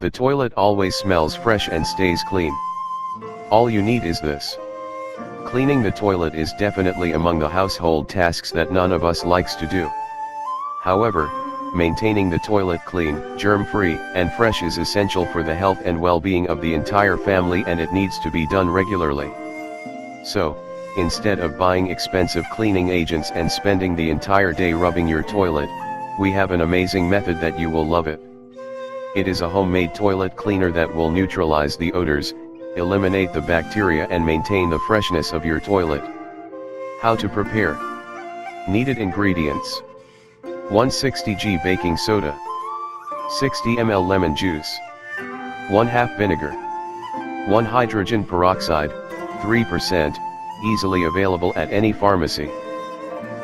The toilet always smells fresh and stays clean. All you need is this. Cleaning the toilet is definitely among the household tasks that none of us likes to do. However, maintaining the toilet clean, germ-free, and fresh is essential for the health and well-being of the entire family, and it needs to be done regularly. So, instead of buying expensive cleaning agents and spending the entire day rubbing your toilet, we have an amazing method that you will love it. It is a homemade toilet cleaner that will neutralize the odors, eliminate the bacteria, and maintain the freshness of your toilet. How to prepare? Needed ingredients: 160 g baking soda, 60 ml lemon juice, 1/2 vinegar, 1 hydrogen peroxide, 3%, easily available at any pharmacy,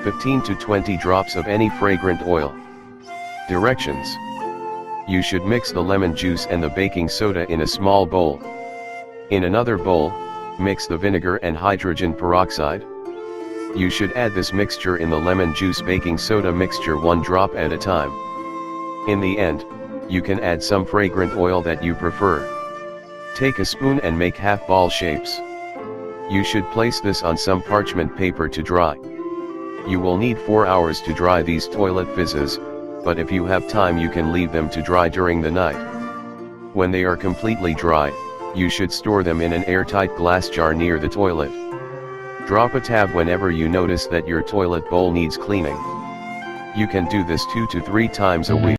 15 to 20 drops of any fragrant oil. Directions: you should mix the lemon juice and the baking soda in a small bowl. In another bowl, mix the vinegar and hydrogen peroxide. You should add this mixture in the lemon juice baking soda mixture 1 drop at a time. In the end, you can add some fragrant oil that you prefer. Take a spoon and make half ball shapes. You should place this on some parchment paper to dry. You will need 4 hours to dry these toilet fizzes, but if you have time you can leave them to dry during the night. When they are completely dry, you should store them in an airtight glass jar near the toilet. Drop a tab whenever you notice that your toilet bowl needs cleaning. You can do this 2 to 3 times a week.